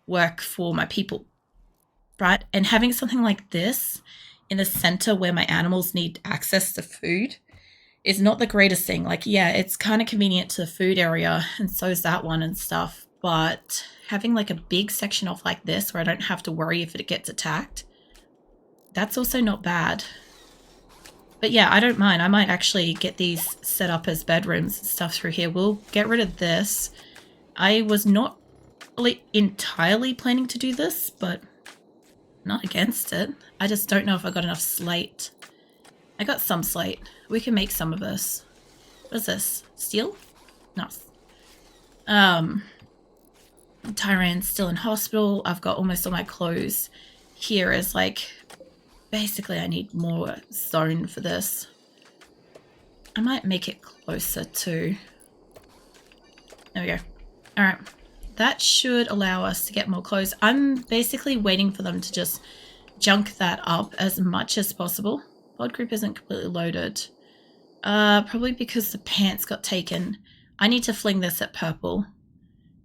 work for my people, right? And having something like this in the center where my animals need access to food is not the greatest thing. Like, yeah, it's kind of convenient to the food area, and so is that one and stuff. But having like a big section off like this where I don't have to worry if it gets attacked, that's also not bad. But yeah, I don't mind. I might actually get these set up as bedrooms and stuff through here. We'll get rid of this. I was not really entirely planning to do this, but not against it. I just don't know if I got enough slate. I got some slate. We can make some of this. What is this? Steel? No. Tyran's still in hospital. I've got almost all my clothes. Here is like... Basically, I need more zone for this. I might make it closer too. There we go. Alright. That should allow us to get more clothes. I'm basically waiting for them to just junk that up as much as possible. Blood group isn't completely loaded. Probably because the pants got taken. I need to fling this at purple.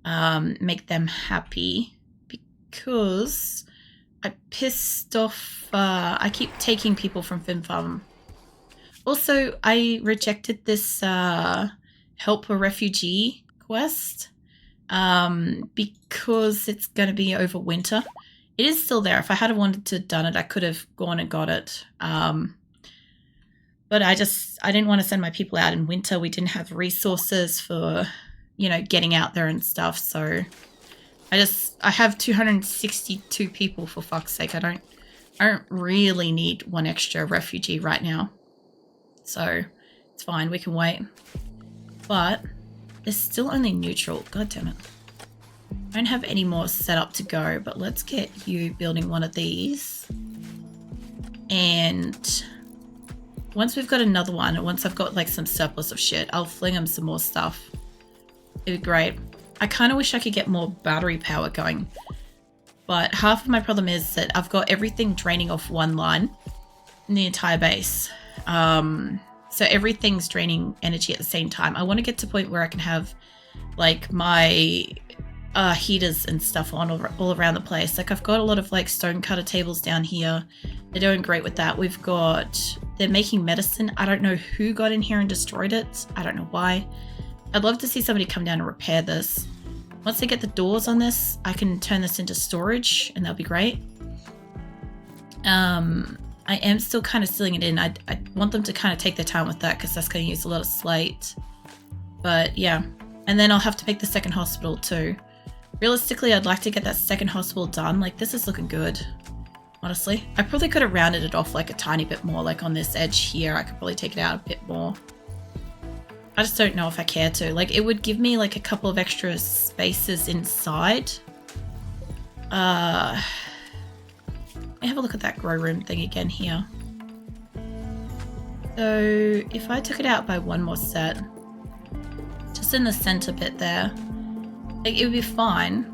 Make them happy. Because I pissed off... I keep taking people from Fin Farm. Also, I rejected this help a refugee quest because it's going to be over winter. It is still there. If I had wanted to done it, I could have gone and got it. But I didn't want to send my people out in winter. We didn't have resources for, getting out there and stuff. So I have 262 people, for fuck's sake. I don't really need one extra refugee right now. So it's fine. We can wait. But there's still only neutral. God damn it. I don't have any more set up to go, but let's get you building one of these. And once we've got another one, and once I've got like some surplus of shit, I'll fling them some more stuff. It'd be great. I kind of wish I could get more battery power going. But half of my problem is that I've got everything draining off one line in the entire base. So everything's draining energy at the same time. I want to get to a point where I can have like my heaters and stuff on all around the place. Like I've got a lot of like stone cutter tables down here. They're doing great with that. They're making medicine. I don't know who got in here and destroyed it. I don't know why. I'd love to see somebody come down and repair this. Once they get the doors on this, I can turn this into storage and that'll be great. I am still kind of sealing it in. I want them to kind of take their time with that because that's going to use a lot of slate. But yeah, and then I'll have to make the second hospital too. Realistically, I'd like to get that second hospital done. Like this is looking good, honestly. I probably could have rounded it off like a tiny bit more, like on this edge here. I could probably take it out a bit more. I just don't know if I care to. Like, it would give me like a couple of extra spaces inside. Let me have a look at that grow room thing again here. So if I took it out by one more set, just in the center bit there, like it would be fine.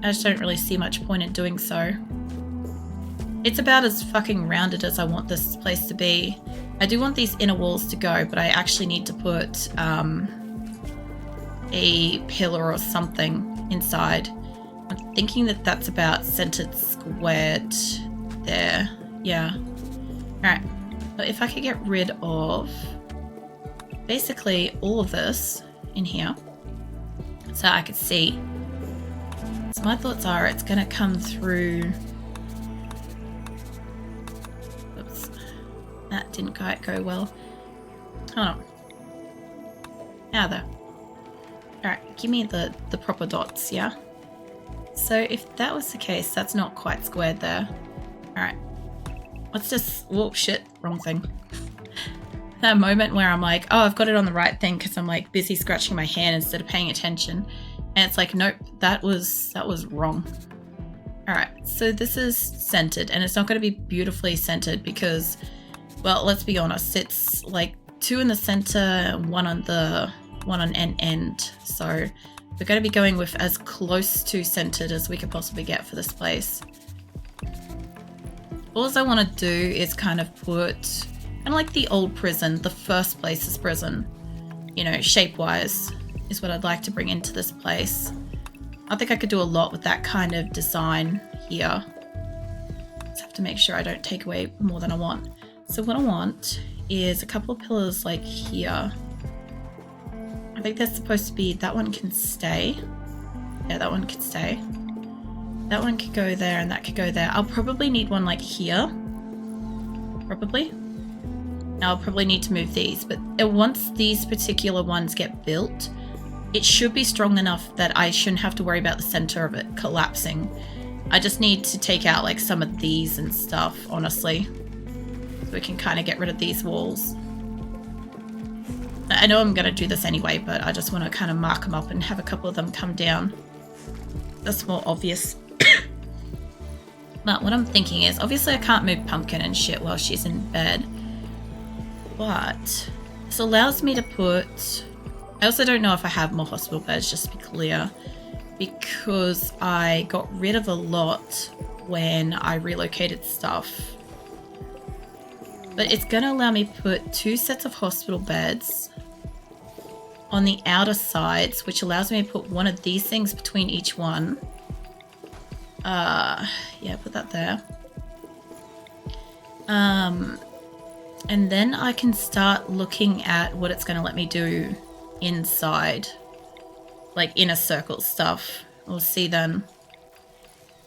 I just don't really see much point in doing so. It's about as fucking rounded as I want this place to be. I do want these inner walls to go, but I actually need to put a pillar or something inside. I'm thinking that that's about centered squared there. Yeah. Alright. But if I could get rid of basically all of this in here so I could see. So my thoughts are it's going to come through... Oops. That didn't quite go well. Hold on. Now though. Alright, give me the proper dots, yeah? So if that was the case, that's not quite squared there. Alright. Let's just... Whoa, shit. Wrong thing. That moment where I'm like, oh, I've got it on the right thing because I'm like busy scratching my hand instead of paying attention. And it's like, nope, that was wrong. Alright, so this is centered and it's not going to be beautifully centered because, well, let's be honest, it's like 2 in the center, one on an end. So we're going to be going with as close to centered as we could possibly get for this place. All I want to do is kind of put, kind of like the old prison, the first place's prison, you know, shape-wise is what I'd like to bring into this place. I think I could do a lot with that kind of design here. Just have to make sure I don't take away more than I want. So what I want is a couple of pillars like here. I think that's supposed to be, that one can stay. Yeah, that one could stay. That one could go there and that could go there. I'll probably need one like here. Probably. Now I'll probably need to move these, but once these particular ones get built, it should be strong enough that I shouldn't have to worry about the center of it collapsing. I just need to take out like some of these and stuff, honestly. So we can kind of get rid of these walls. I know I'm going to do this anyway, but I just want to kind of mark them up and have a couple of them come down. That's more obvious. But what I'm thinking is, obviously I can't move Pumpkin and shit while she's in bed. But this allows me to put... I also don't know if I have more hospital beds, just to be clear, because I got rid of a lot when I relocated stuff. But it's going to allow me to put 2 sets of hospital beds on the outer sides, which allows me to put one of these things between each one. Yeah, put that there. And then I can start looking at what it's going to let me do inside, like inner circle stuff. We'll see then.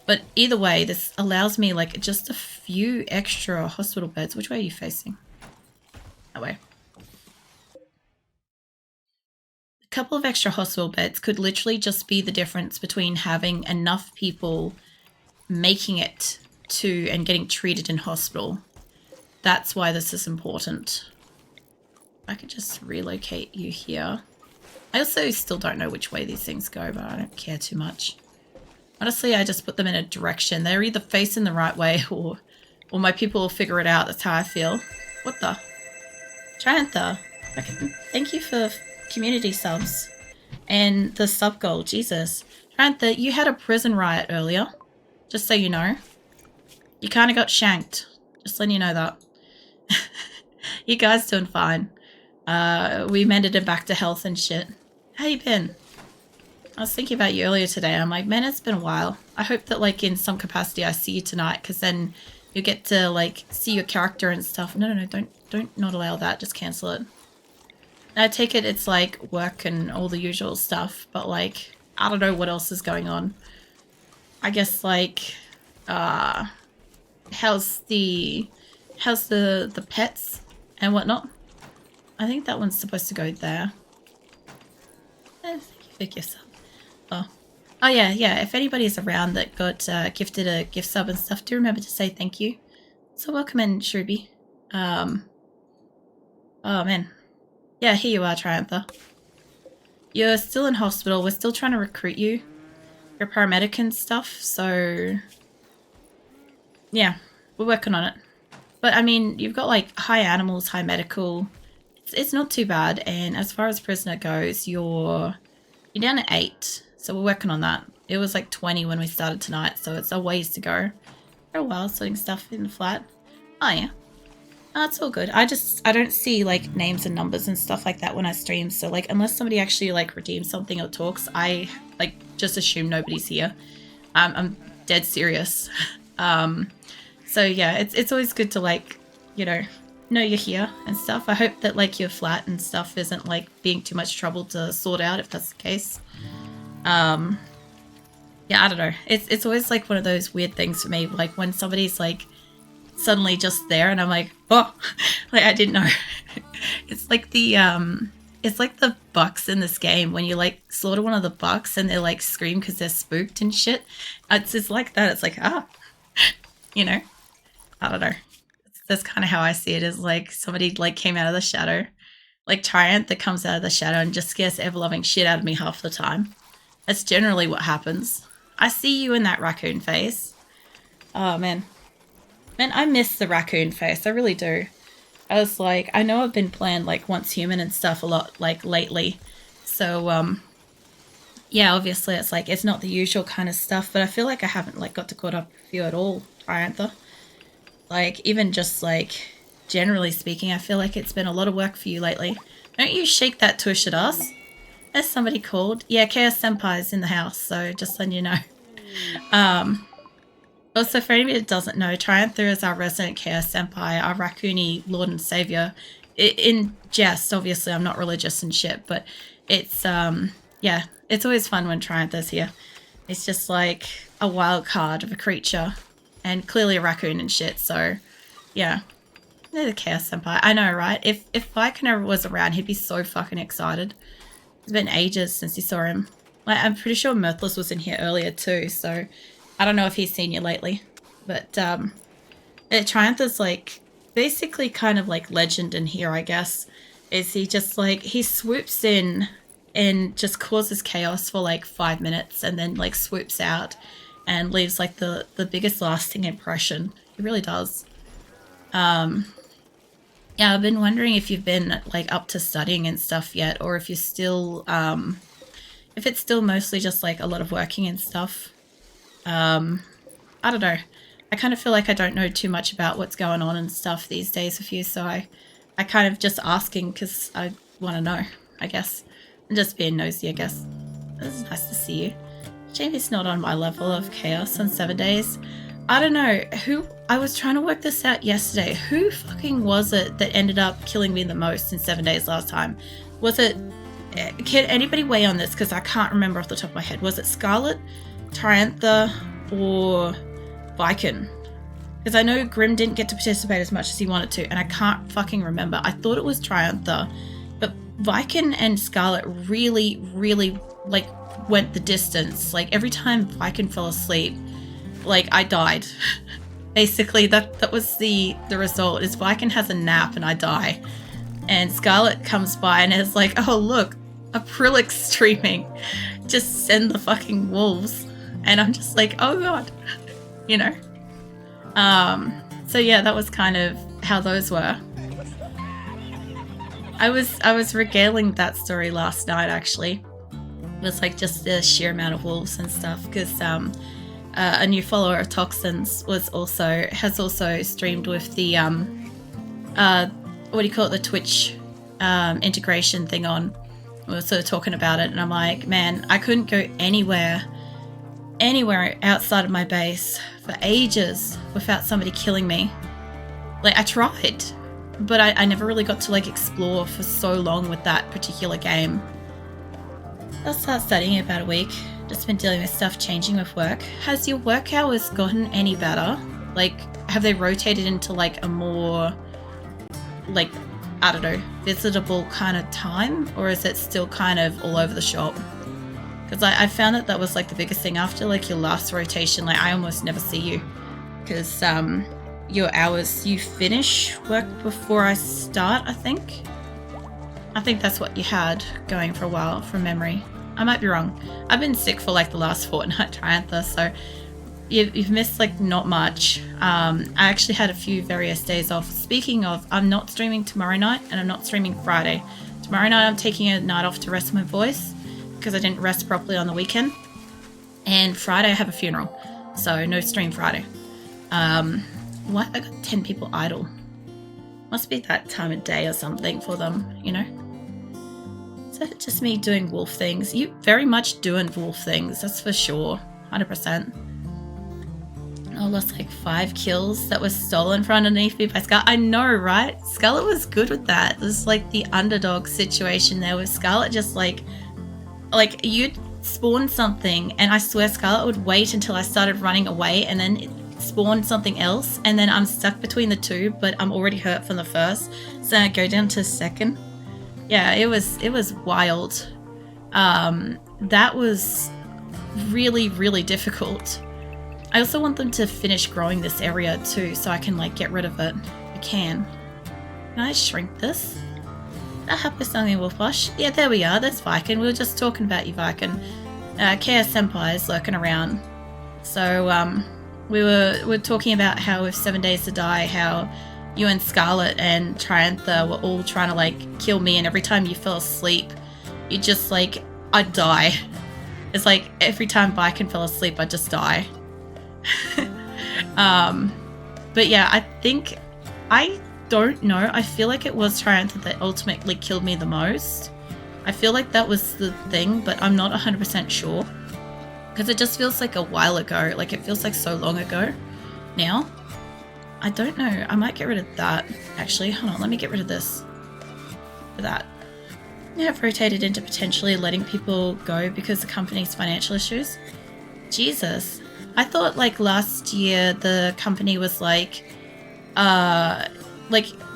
But either way, this allows me like just a few extra hospital beds. Which way are you facing? That way. A couple of extra hospital beds could literally just be the difference between having enough people making it to and getting treated in hospital. That's why this is important. I could just relocate you here. I also still don't know which way these things go, but I don't care too much. Honestly, I just put them in a direction. They're either facing the right way or my people will figure it out. That's how I feel. What the? Triantha. Okay. Thank you for community subs and the sub goal. Jesus. Triantha, you had a prison riot earlier. Just so you know. You kind of got shanked. Just letting you know that. You guys doing fine. We mended him back to health and shit. How you been? I was thinking about you earlier today. I'm like, man, it's been a while. I hope that like in some capacity I see you tonight, because then you get to like see your character and stuff. No, don't not allow that. Just cancel it. I take it it's like work and all the usual stuff, but like I don't know what else is going on. I guess like how's the pets and whatnot? I think that one's supposed to go there. Thank you for gift sub. Oh yeah. If anybody's around that got gifted a gift sub and stuff, do remember to say thank you. So welcome in, Shruby. Oh man. Yeah, here you are, Triantha. You're still in hospital. We're still trying to recruit you. You're a paramedic and stuff, so yeah, we're working on it. But I mean, you've got like high animals, high medical. It's not too bad. And as far as prisoner goes, you're down at 8. So we're working on that. It was like 20 when we started tonight, so it's a ways to go. For a while, sorting stuff in the flat. Oh yeah. Oh, it's all good. I don't see like names and numbers and stuff like that when I stream. So like unless somebody actually like redeems something or talks, I like just assume nobody's here. I'm dead serious. So yeah, it's always good to like, you know you're here and stuff. I hope that like your flat and stuff isn't like being too much trouble to sort out if that's the case. Yeah, I don't know. It's always like one of those weird things for me, like when somebody's like suddenly just there and I'm like, oh, like I didn't know. It's like the bucks in this game when you like slaughter one of the bucks and they like scream because they're spooked and shit. It's like that. It's like, you know, I don't know. That's kind of how I see it, is like somebody like came out of the shadow, like Tyrant that comes out of the shadow and just scares the ever-loving shit out of me half the time. That's generally what happens. I see you in that raccoon face. Oh man, I miss the raccoon face. I really do. I was like, I know I've been playing like Once Human and stuff a lot like lately, so yeah, obviously it's like it's not the usual kind of stuff, but I feel like I haven't like got to caught up with you at all, Tyrantha. Like, even just, like, generally speaking, I feel like it's been a lot of work for you lately. Don't you shake that tush at us. Has somebody called? Yeah, Chaos Senpai's in the house, so just letting you know. Also, for anybody that doesn't know, Triantha is our resident Chaos Senpai, our raccoony lord and savior. In jest, obviously, I'm not religious and shit, but it's, yeah, it's always fun when Triantha's here. It's just like a wild card of a creature, and clearly a raccoon and shit, so, yeah. They're the Chaos Senpai. I know, right? If Viking was around, he'd be so fucking excited. It's been ages since he saw him. Like, I'm pretty sure Mirthless was in here earlier too, so I don't know if he's seen you lately. But Triantha's like basically kind of like legend in here, I guess. Is he just like, he swoops in and just causes chaos for like 5 minutes and then like swoops out and leaves like the biggest lasting impression. He really does. Yeah, I've been wondering if you've been like up to studying and stuff yet, or if you're still, if it's still mostly just like a lot of working and stuff. I don't know. I kind of feel like I don't know too much about what's going on and stuff these days with you, so I kind of just asking because I want to know, I guess. And just being nosy, I guess. It's nice to see you. Jamie's not on my level of chaos on 7 days. I don't know. I was trying to work this out yesterday. Who fucking was it that ended up killing me the most in 7 days last time? Was it... Can anybody weigh on this? Because I can't remember off the top of my head. Was it Scarlet, Triantha, or Viken? Because I know Grim didn't get to participate as much as he wanted to, and I can't fucking remember. I thought it was Triantha, but Viken and Scarlet really, really, like, went the distance. Like, every time Viken fell asleep, like, I died. Basically, that was the result, is Viken has a nap and I die. And Scarlet comes by and is like, oh look, Aprilix streaming. Just send the fucking wolves. And I'm just like, oh god. You know? So yeah, that was kind of how those were. I was regaling that story last night, actually. It was like just the sheer amount of wolves and stuff, because a new follower of Toxins has also streamed with the what do you call it, the Twitch integration thing on. We were sort of talking about it, and I'm like, man, I couldn't go anywhere outside of my base for ages without somebody killing me. Like, I tried, but I never really got to like explore for so long with that particular game. I'll start studying in about a week. Just been dealing with stuff changing with work. Has your work hours gotten any better? Like, have they rotated into like a more, like, I don't know, visitable kind of time? Or is it still kind of all over the shop? Because I found that was like the biggest thing after like your last rotation. Like, I almost never see you. Because your hours, you finish work before I start, I think. I think that's what you had going for a while from memory. I might be wrong. I've been sick for like the last fortnight, Triantha, so you've missed like not much. I actually had a few various days off. Speaking of, I'm not streaming tomorrow night and I'm not streaming Friday. Tomorrow night I'm taking a night off to rest my voice because I didn't rest properly on the weekend. And Friday I have a funeral, so no stream Friday. Why have I got 10 people idle? Must be that time of day or something for them, you know? Is that just me doing wolf things? You very much doing wolf things, that's for sure. 100%. I lost like 5 kills that was stolen from underneath me by Scarlet. I know, right? Scarlet was good with that. It was like the underdog situation there with Scarlet, just like you'd spawn something and I swear Scarlet would wait until I started running away and then it spawned something else, and then I'm stuck between the two, but I'm already hurt from the first, so I go down to second. Yeah, it was wild. That was really, really difficult. I also want them to finish growing this area too, so I can like get rid of it. I can. Can I shrink this? That happens something wolf wash. Yeah, there we are. There's Viken. We were just talking about you, Viken. Chaos Senpai is lurking around. So we were talking about how with 7 days to die, how you and Scarlet and Triantha were all trying to like kill me, and every time you fell asleep, you just like, I'd die. It's like every time Viken fell asleep, I'd just die. But yeah, I don't know. I feel like it was Triantha that ultimately killed me the most. I feel like that was the thing, but I'm not 100% sure. Because it just feels like a while ago. Like, it feels like so long ago now. I don't know. I might get rid of that. Actually, hold on. Let me get rid of this. For that. I have rotated into potentially letting people go because of the company's financial issues. Jesus. I thought, like, last year the company was, like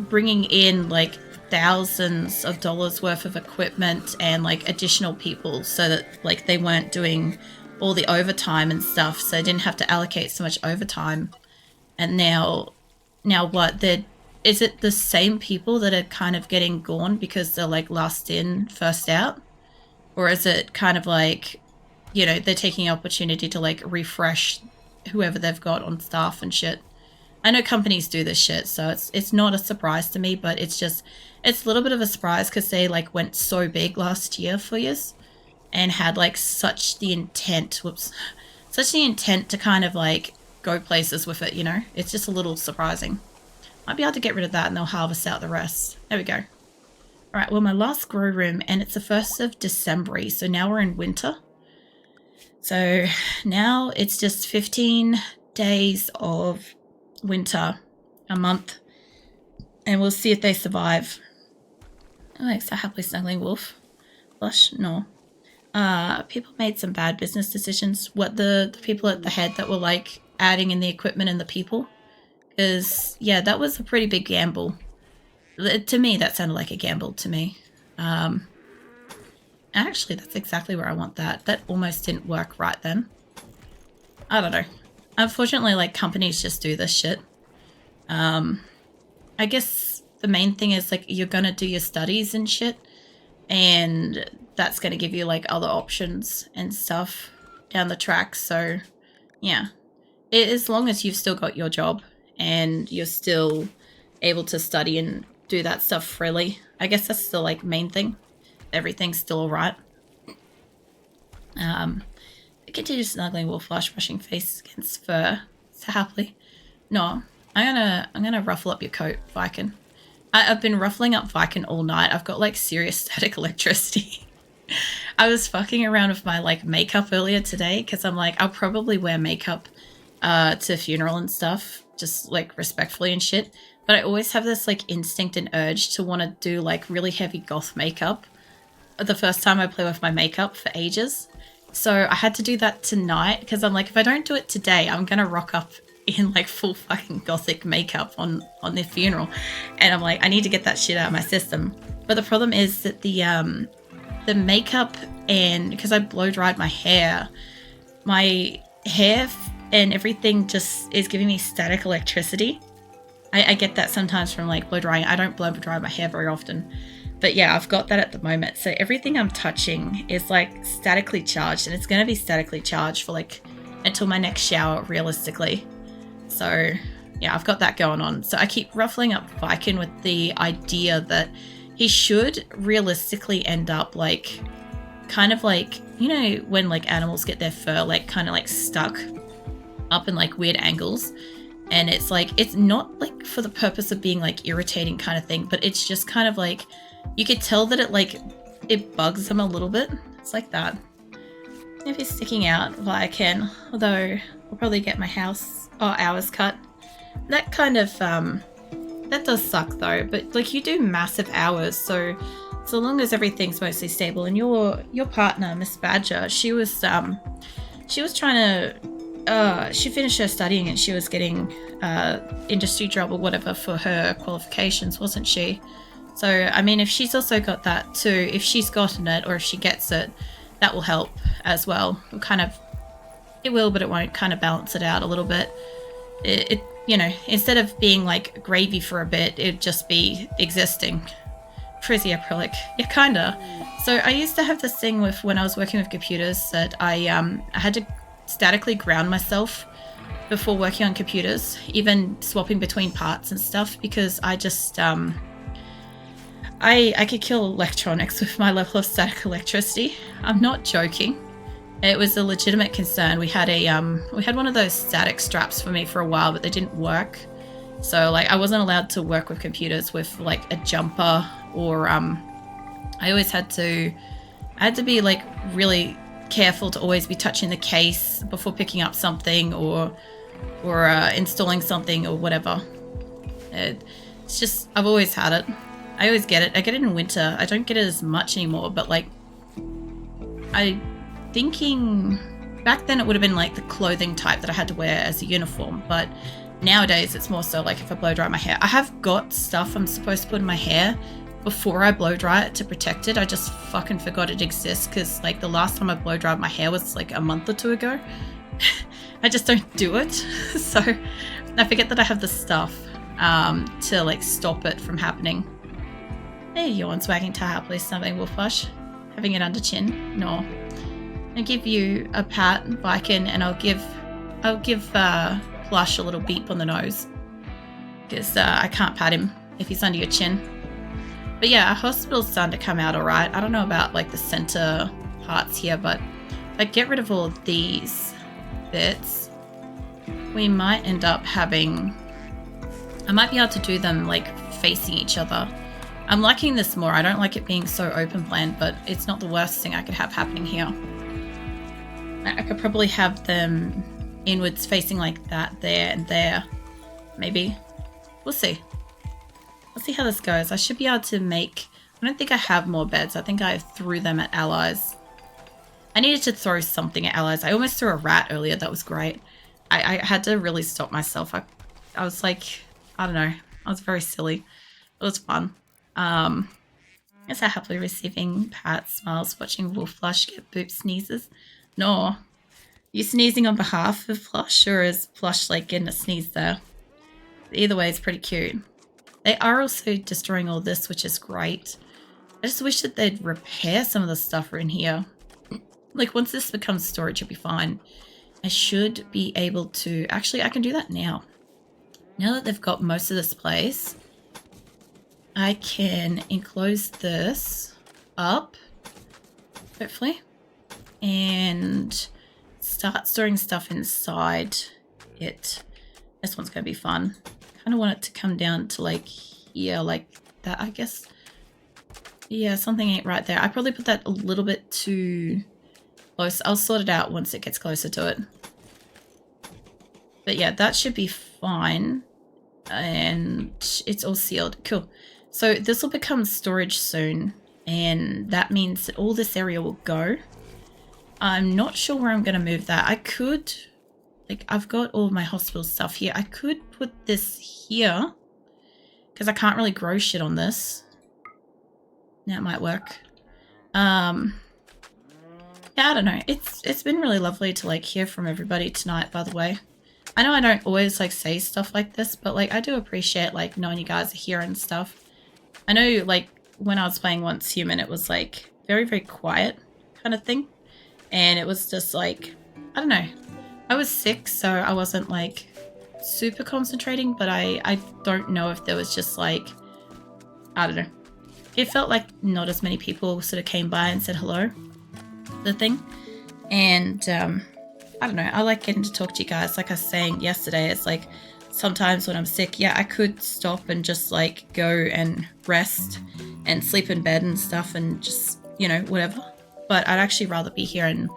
bringing in, like, thousands of dollars worth of equipment and, like, additional people so that, like, they weren't doing all the overtime and stuff, so they didn't have to allocate so much overtime. And now what? Is it the same people that are kind of getting gone because they're, like, last in, first out? Or is it kind of like, you know, they're taking the opportunity to, like, refresh whoever they've got on staff and shit? I know companies do this shit, so it's not a surprise to me, but it's a little bit of a surprise because they, like, went so big last year for years and had, like, such the intent to kind of, like, go places with it, you know? It's just a little surprising. Might be able to get rid of that and they'll harvest out the rest. There we go. All right, well, my last grow room, and it's the 1st of December, so now we're in winter. So now it's just 15 days of winter, a month, and we'll see if they survive. Oh, it's a happily snuggling wolf. Blush? No. People made some bad business decisions. What, the people at the head that were, like, adding in the equipment and the people? Because, yeah, that was a pretty big gamble. To me, that sounded like a gamble to me. Actually, that's exactly where I want that. That almost didn't work right then. I don't know. Unfortunately, like, companies just do this shit. I guess the main thing is, like, you're gonna do your studies and shit, and that's gonna give you, like, other options and stuff down the track. So, yeah. As long as you've still got your job and you're still able to study and do that stuff freely, I guess that's the, like, main thing. Everything's still alright. Continue snuggling wolf flush, brushing face against fur. So happily. No, I'm gonna ruffle up your coat, Viking. I've been ruffling up Viking all night. I've got, like, serious static electricity. I was fucking around with my, like, makeup earlier today because I'm like, I'll probably wear makeup to a funeral and stuff, just, like, respectfully and shit. But I always have this, like, instinct and urge to want to do, like, really heavy goth makeup the first time I play with my makeup for ages. So I had to do that tonight because I'm like, if I don't do it today, I'm going to rock up in, like, full fucking gothic makeup on their funeral. And I'm like, I need to get that shit out of my system. But the problem is that the makeup, and because I blow dried my hair and everything just is giving me static electricity. I get that sometimes from, like, blow drying. I don't blow dry my hair very often. But yeah, I've got that at the moment. So everything I'm touching is, like, statically charged, and it's going to be statically charged for, like, until my next shower, realistically. So yeah, I've got that going on. So I keep ruffling up Viking with the idea that he should realistically end up, like, kind of like, you know, when, like, animals get their fur, like, kind of, like, stuck up in, like, weird angles. And it's like, it's not, like, for the purpose of being, like, irritating kind of thing, but it's just kind of like, you could tell that it bugs them a little bit. It's like that. If he's sticking out, well, I can. Although, I'll probably get my hours cut. That kind of, that does suck though. But, like, you do massive hours, so long as everything's mostly stable. And your partner, Miss Badger, she was trying to, she finished her studying and she was getting industry job or whatever for her qualifications, wasn't she? So, I mean, if she's also got that too, if she's gotten it or if she gets it, that will help as well. It will, but it won't kind of balance it out a little bit. It you know, instead of being, like, gravy for a bit, it'd just be existing. Frizzy acrylic. Yeah, kinda. So I used to have this thing with when I was working with computers that I had to statically ground myself before working on computers, even swapping between parts and stuff, because I just I could kill electronics with my level of static electricity. I'm not joking. It was a legitimate concern. We had one of those static straps for me for a while, but they didn't work. So, like, I wasn't allowed to work with computers with, like, a jumper, or I always had to I had to be like really careful to always be touching the case before picking up something or installing something or whatever. It's just, I've always had it. I always get it. I get it in winter. I don't get it as much anymore, but like, thinking back then it would have been like the clothing type that I had to wear as a uniform, but nowadays it's more so like if I blow dry my hair. I have got stuff I'm supposed to put in my hair before I blow dry it to protect it. I just fucking forgot it exists because like the last time I blow dried my hair was like a month or two ago. I just don't do it. So I forget that I have the stuff to like stop it from happening. Hey, yawns wagging tail happily, snubbing wolf flush, having it under chin. No. I'll give you a pat, Viking, and I'll give Plush a little beep on the nose because I can't pat him if he's under your chin. But yeah, our hospital's starting to come out all right. I don't know about like the center parts here, but if I get rid of all of these bits, we might end up having, I might be able to do them like facing each other. I'm liking this more. I don't like it being so open plan, but it's not the worst thing I could have happening here. I could probably have them inwards facing like that, there and there. Maybe. We'll see. We'll see how this goes. I should be able to make, I don't think I have more beds. I think I threw them at allies. I needed to throw something at allies. I almost threw a rat earlier. That was great. I had to really stop myself. I was like, I don't know. I was very silly. It was fun. Is that happily receiving pats, smiles, watching Wolf Flush get boop sneezes? No. You sneezing on behalf of Plush, or is Plush like getting a sneeze there? Either way, it's pretty cute. They are also destroying all this, which is great. I just wish that they'd repair some of the stuff in here. Like, once this becomes storage, it'll be fine. I should be able to... Actually, I can do that now. Now that they've got most of this place, I can enclose this up, hopefully, and start storing stuff inside it. This one's going to be fun. Kind of want it to come down to like here, like that, I guess. Yeah, something ain't right there. I probably put that a little bit too close. I'll sort it out once it gets closer to it. But yeah, that should be fine. And it's all sealed. Cool. So this will become storage soon. And that means that all this area will go. I'm not sure where I'm going to move that. I could... Like, I've got all of my hospital stuff here. I could put this here. Because I can't really grow shit on this. That might work. Yeah, I don't know. It's been really lovely to, like, hear from everybody tonight, by the way. I know I don't always, like, say stuff like this, but, like, I do appreciate, like, knowing you guys are here and stuff. I know, like, when I was playing Once Human, it was, like, very, very quiet kind of thing. And it was just, like, I don't know. I was sick, so I wasn't, like, super concentrating, but I don't know if there was just, like, I don't know. It felt like not as many people sort of came by and said hello, the thing. And, I don't know, I like getting to talk to you guys. Like I was saying yesterday, it's like, sometimes when I'm sick, yeah, I could stop and just, like, go and rest and sleep in bed and stuff and just, you know, whatever. But I'd actually rather be here and,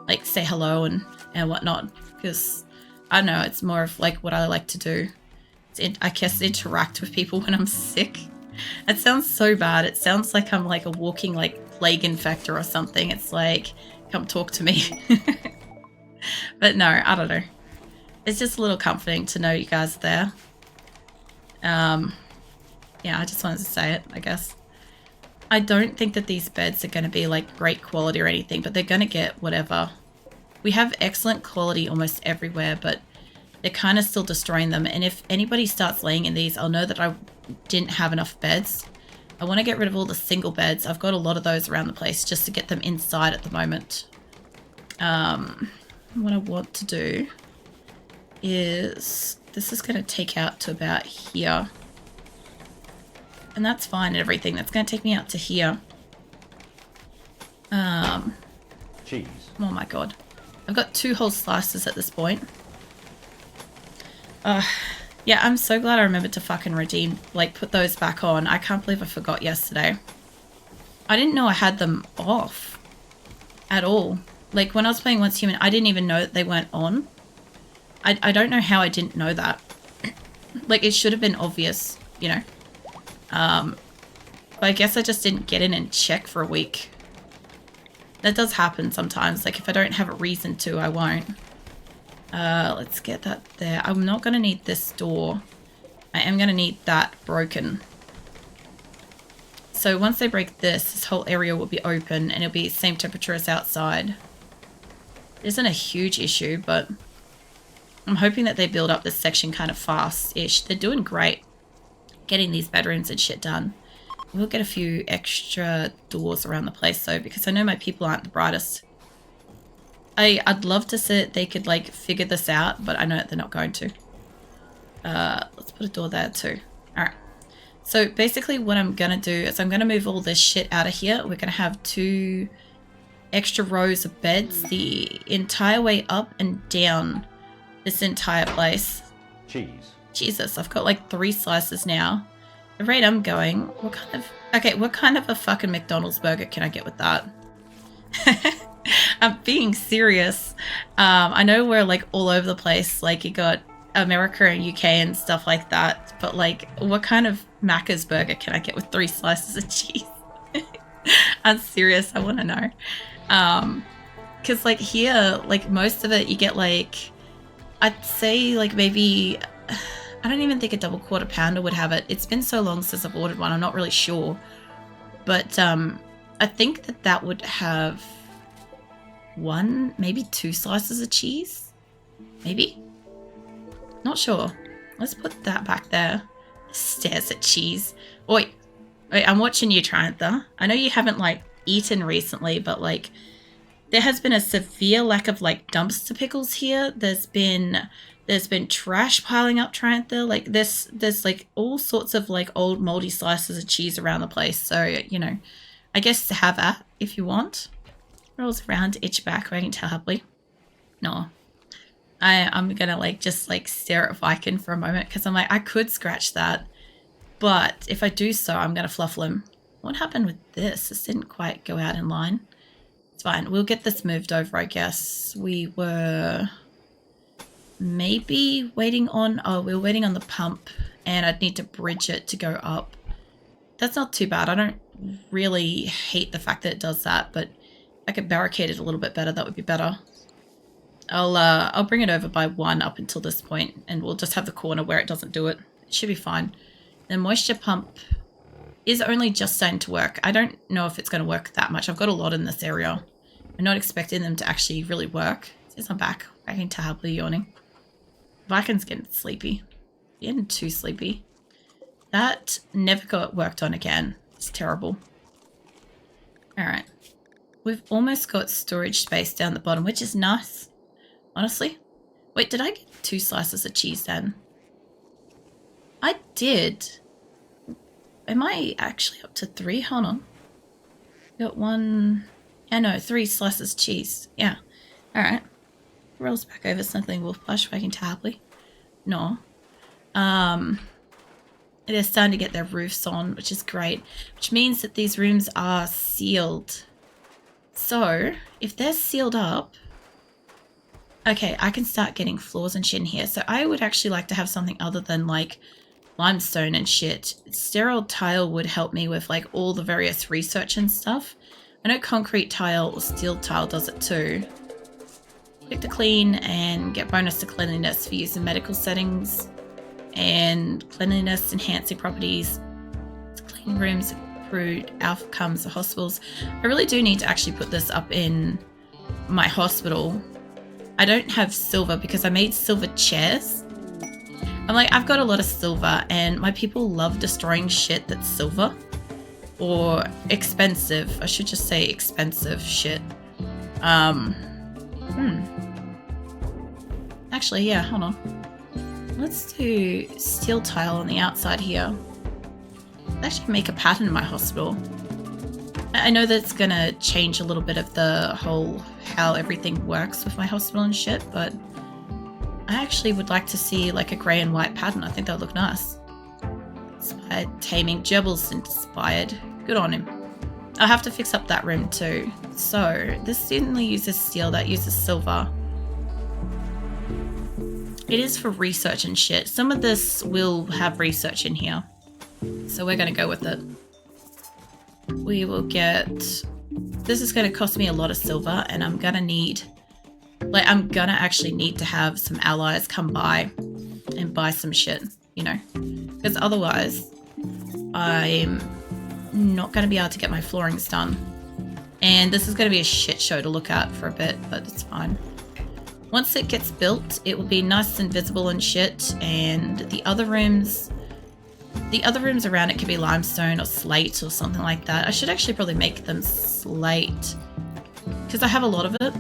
like, say hello and whatnot. Because, I don't know, it's more of, like, what I like to do. I guess interact with people when I'm sick. It sounds so bad. It sounds like I'm, like, a walking, like, plague infector or something. It's like, come talk to me. But no, I don't know. It's just a little comforting to know you guys are there. Yeah, I just wanted to say it, I guess. I don't think that these beds are going to be, like, great quality or anything, but they're going to get whatever. We have excellent quality almost everywhere, but they're kind of still destroying them. And if anybody starts laying in these, I'll know that I didn't have enough beds. I want to get rid of all the single beds. I've got a lot of those around the place just to get them inside at the moment. What I want to do is... This is going to take out to about here. And that's fine and everything. That's going to take me out to here. Cheese. Oh my god. I've got 2 whole slices at this point. Yeah, I'm so glad I remembered to fucking redeem, like, put those back on. I can't believe I forgot yesterday. I didn't know I had them off. at all. Like, when I was playing Once Human, I didn't even know that they weren't on. I don't know how I didn't know that. Like, it should have been obvious, you know. But I guess I just didn't get in and check for a week. That does happen sometimes. Like, if I don't have a reason to, I won't. Let's get that there. I'm not going to need this door. I am going to need that broken. So once they break this whole area will be open and it'll be the same temperature as outside. It isn't a huge issue, but I'm hoping that they build up this section kind of fast-ish. They're doing great getting these bedrooms and shit done. We'll get a few extra doors around the place though, because I know my people aren't the brightest. I'd love to say that they could like figure this out, but I know that they're not going to. Let's put a door there too. Alright. So basically what I'm going to do is I'm going to move all this shit out of here. We're going to have 2 extra rows of beds the entire way up and down this entire place. Cheese. Jesus, I've got like 3 slices now. The rate I'm going, what kind of a fucking McDonald's burger can I get with that? I'm being serious. I know we're like all over the place. Like you got America and UK and stuff like that. But like, what kind of Macca's burger can I get with 3 slices of cheese? I'm serious. I want to know. Because like here, like most of it, you get like, I'd say like maybe, I don't even think a double quarter pounder would have it. It's been so long since I've ordered one. I'm not really sure. But I think that would have 1, maybe 2 slices of cheese. Maybe. Not sure. Let's put that back there. Stares at cheese. Wait, I'm watching you, Triantha. I know you haven't like eaten recently, but like there has been a severe lack of like dumpster pickles here. There's been trash piling up, Triantha. Like there's like all sorts of like old moldy slices of cheese around the place. So, you know, I guess have that if you want. Rolls around, itch back, wagging tail happily. No. I'm gonna like just like stare at Viking for a moment because I'm like, I could scratch that, but if I do so, I'm gonna fluffle him. What happened with this? This didn't quite go out in line. It's fine. We'll get this moved over, I guess. We were maybe waiting on, we were waiting on the pump and I'd need to bridge it to go up. That's not too bad. I don't really hate the fact that it does that, but if I could barricade it a little bit better, that would be better. I'll bring it over by 1 up until this point, and we'll just have the corner where it doesn't do it. It should be fine. The moisture pump is only just starting to work. I don't know if it's going to work that much. I've got a lot in this area. I'm not expecting them to actually really work. Since I'm back, wagging terribly, yawning. Viking's getting sleepy. Getting too sleepy. That never got worked on again. It's terrible. Alright. We've almost got storage space down the bottom, which is nice. Honestly. Wait, did I get 2 slices of cheese then? I did. Am I actually up to 3? Hold on. Got 1... Yeah, no, 3 slices of cheese. Yeah. Alright. Rolls back over something wolf plush, wagging terribly. No. They're starting to get their roofs on, which is great. Which means that these rooms are sealed. So, if they're sealed up... Okay, I can start getting floors and shit in here. So I would actually like to have something other than like limestone and shit. Sterile tile would help me with like all the various research and stuff. I know concrete tile or steel tile does it too. Quick to clean and get bonus to cleanliness for use in medical settings. And cleanliness enhancing properties. Clean rooms, improved outcomes of hospitals. I really do need to actually put this up in my hospital. I don't have silver because I made silver chairs. I'm like, I've got a lot of silver and my people love destroying shit that's silver. Or expensive. I should just say expensive shit. Actually, yeah, hold on. Let's do steel tile on the outside here. Let's actually make a pattern in my hospital. I know that's gonna change a little bit of the whole how everything works with my hospital and shit, but I actually would like to see like a grey and white pattern. I think that would look nice. Inspired taming. Gerbils inspired. Good on him. I'll have to fix up that room too. So this only uses steel, that uses silver. It is for research and shit. Some of this will have research in here. So we're going to go with it. We will get... This is going to cost me a lot of silver, and I'm going to need... Like, I'm going to actually need to have some allies come by and buy some shit, you know? Because otherwise, I'm not going to be able to get my floorings done. And this is going to be a shit show to look at for a bit, but it's fine. Once it gets built, it will be nice and visible and shit, and the other rooms around it could be limestone or slate or something like that. I should actually probably make them slate because I have a lot of it.